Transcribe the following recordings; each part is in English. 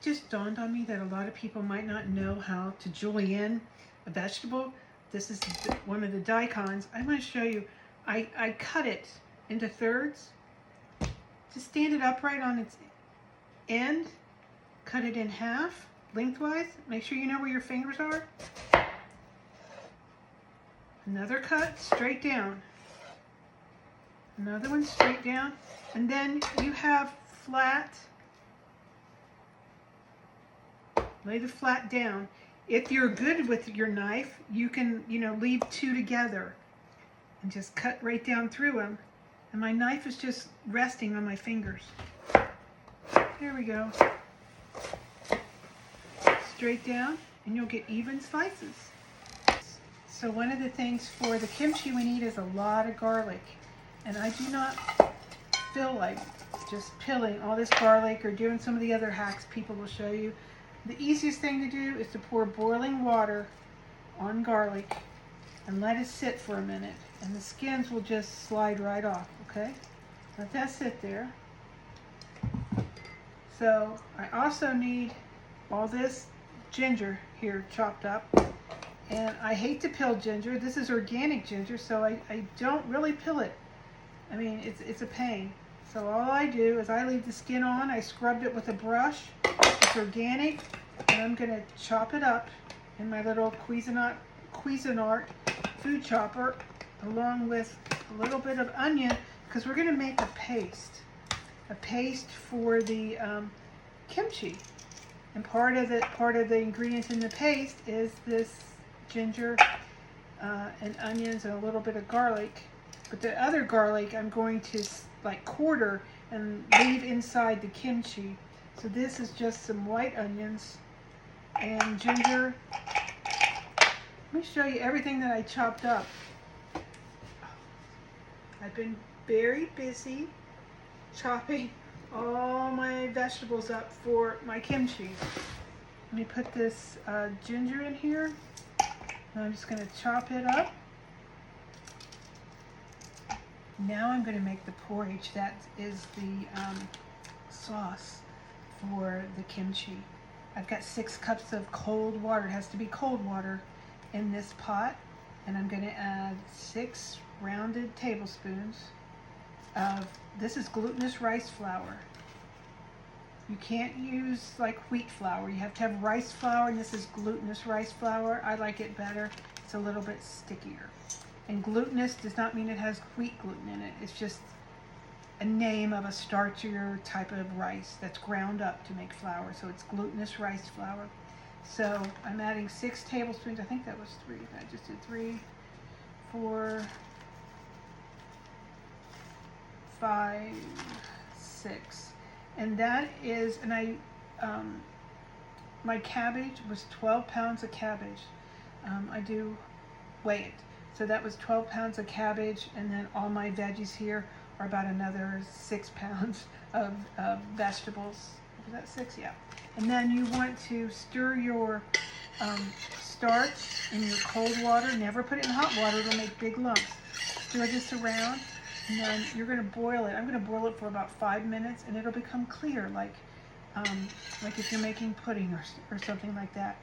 It just dawned on me that a lot of people might not know how to julienne a vegetable. This is one of the daikons. I'm going to show you. I cut it into thirds. Just stand it upright on its end. Cut it in half, lengthwise. Make sure you know where your fingers are. Another cut, straight down. Another one straight down. And then you have flat. Lay the flat down. If you're good with your knife, you can, leave two together and just cut right down through them. And my knife is just resting on my fingers. There we go. Straight down, and you'll get even slices. So one of the things for the kimchi we need is a lot of garlic. And I do not feel like just peeling all this garlic or doing some of the other hacks people will show you. The easiest thing to do is to pour boiling water on garlic and let it sit for a minute. And the skins will just slide right off, okay? Let that sit there. So I also need all this ginger here chopped up. And I hate to peel ginger. This is organic ginger, so I don't really peel it. I mean, it's a pain. So all I do is I leave the skin on. I scrubbed it with a brush. It's organic. And I'm going to chop it up in my little Cuisinart food chopper, along with a little bit of onion, because we're going to make a paste for the kimchi. And part of the ingredients in the paste is this ginger and onions and a little bit of garlic. But the other garlic I'm going to quarter and leave inside the kimchi. So this is just some white onions and ginger. Let me show you everything that I chopped up. I've been very busy chopping all my vegetables up for my kimchi. Let me put this ginger in here. And I'm just going to chop it up. Now I'm going to make the porridge. That is the sauce for the kimchi. I've got 6 cups of cold water. It has to be cold water in this pot. And I'm going to add 6 rounded tablespoons of, this is glutinous rice flour. You can't use like wheat flour. You have to have rice flour, and this is glutinous rice flour. I like it better. It's a little bit stickier. And glutinous does not mean it has wheat gluten in it. It's just a name of a starchier type of rice that's ground up to make flour. So it's glutinous rice flour. So I'm adding 6 tablespoons. I think that was 3. I just did 3, 4, 5, 6. And that is, and my cabbage was 12 pounds of cabbage. I do weigh it. So that was 12 pounds of cabbage, and then all my veggies here are about another 6 pounds of vegetables. Was that 6? Yeah. And then you want to stir your starch in your cold water. Never put it in hot water. It'll make big lumps. Stir this around, and then you're going to boil it. I'm going to boil it for about 5 minutes, and it'll become clear, like if you're making pudding or something like that.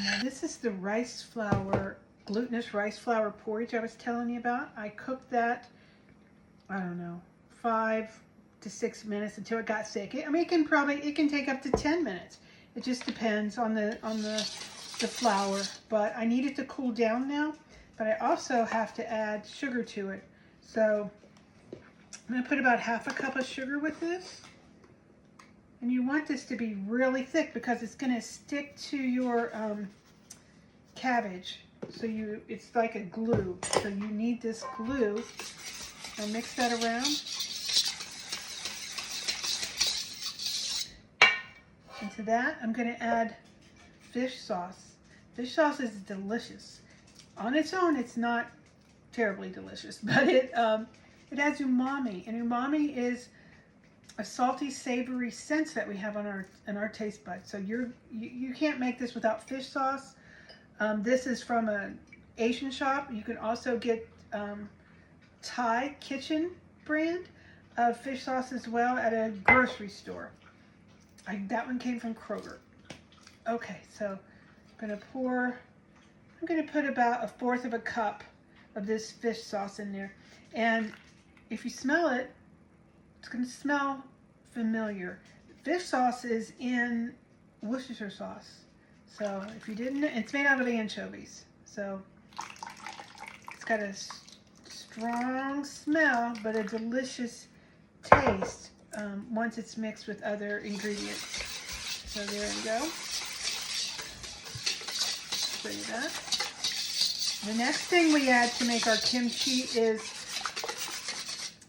Now this is the rice flour, glutinous rice flour porridge I was telling you about. I cooked that, I don't know, 5 to 6 minutes until it got thick. I mean, it can take up to 10 minutes. It just depends on the flour. But I need it to cool down now. But I also have to add sugar to it. So I'm going to put about half a cup of sugar with this. And you want this to be really thick because it's going to stick to your cabbage. So it's like a glue. So you need this glue. I'll mix that around. And to that, I'm going to add fish sauce. Fish sauce is delicious. On its own, it's not terribly delicious, but it has umami, and umami is a salty, savory sense that we have on our taste buds. So you can't make this without fish sauce. This is from an Asian shop. You can also get Thai Kitchen brand of fish sauce as well at a grocery store. That one came from Kroger. Okay, so I'm gonna put about 1/4 of a cup of this fish sauce in there. And if you smell it, it's gonna smell familiar. Fish sauce is in Worcestershire sauce. So if you didn't, it's made out of anchovies. So it's got a strong smell, but a delicious taste once it's mixed with other ingredients. So there you go. Show you that. The next thing we add to make our kimchi is,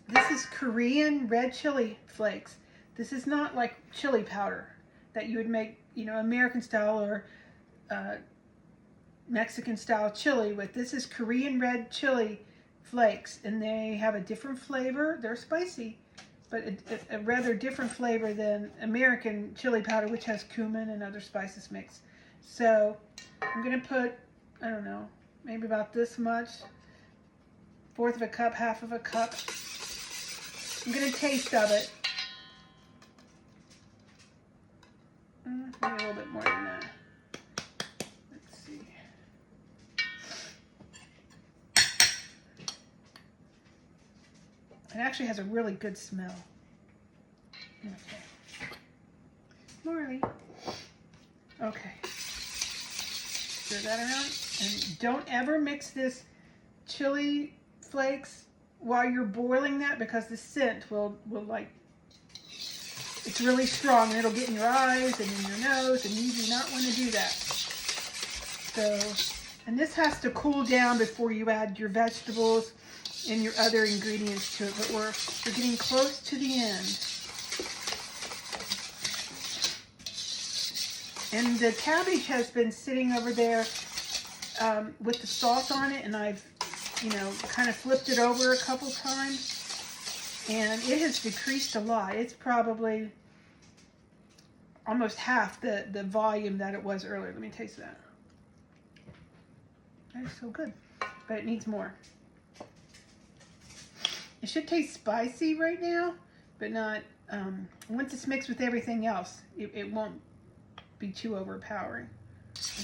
this is Korean red chili flakes. This is not like chili powder that you would make, you know, American style or Mexican style chili with. This is Korean red chili flakes, and they have a different flavor. They're spicy, but a rather different flavor than American chili powder, which has cumin and other spices mixed. So I'm gonna put, I don't know, maybe about this much, 1/4 of a cup, 1/2 of a cup. I'm gonna taste of it. Maybe a little bit more than that. Let's see. It actually has a really good smell. Okay. Morley. Okay. Stir that around. And don't ever mix this chili flakes while you're boiling that, because the scent will like, it's really strong and it'll get in your eyes and in your nose, and you do not want to do that. So, and this has to cool down before you add your vegetables and your other ingredients to it, but we're getting close to the end. And the cabbage has been sitting over there with the salt on it, and I've, you know, kind of flipped it over a couple times, and it has decreased a lot. It's probably almost half the volume that it was earlier. Let me taste that. That is so good, but it needs more. It should taste spicy right now, but not, once it's mixed with everything else, it won't be too overpowering.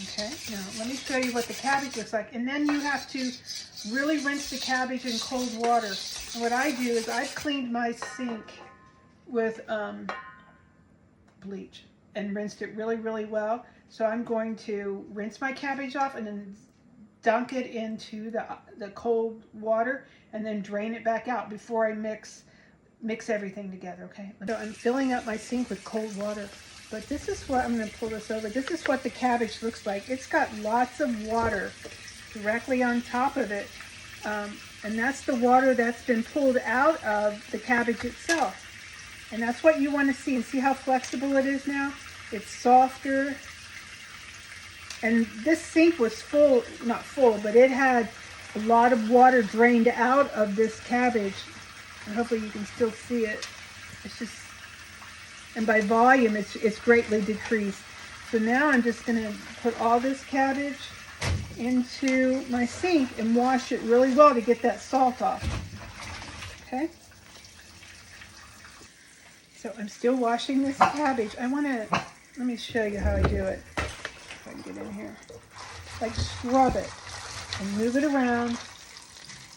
Okay, now let me show you what the cabbage looks like. And then you have to really rinse the cabbage in cold water. And what I do is I've cleaned my sink with bleach and rinsed it really, really well. So I'm going to rinse my cabbage off and then dunk it into the cold water and then drain it back out before I mix everything together, okay? So I'm filling up my sink with cold water. But this is what, I'm going to pull this over. This is what the cabbage looks like. It's got lots of water directly on top of it. And that's the water that's been pulled out of the cabbage itself. And that's what you want to see. And see how flexible it is now? It's softer. And this sink was full, not full, but it had a lot of water drained out of this cabbage. And hopefully you can still see it. It's just, and by volume, it's greatly decreased. So now I'm just going to put all this cabbage into my sink and wash it really well to get that salt off. Okay? So I'm still washing this cabbage. Let me show you how I do it. If I can get in here. Like scrub it and move it around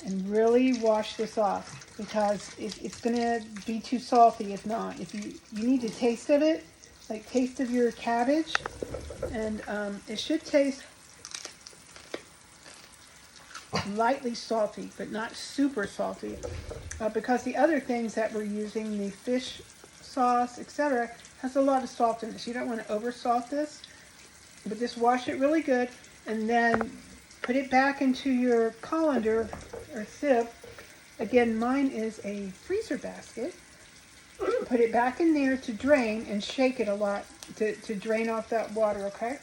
and really wash this off, because it's going to be too salty if not. If you need to taste of it, like taste of your cabbage, and it should taste lightly salty, but not super salty, because the other things that we're using, the fish sauce, etc., has a lot of salt in it. So you don't want to over salt this, but just wash it really good and then put it back into your colander or sieve. Again, mine is a freezer basket. Put it back in there to drain and shake it a lot to drain off that water, okay?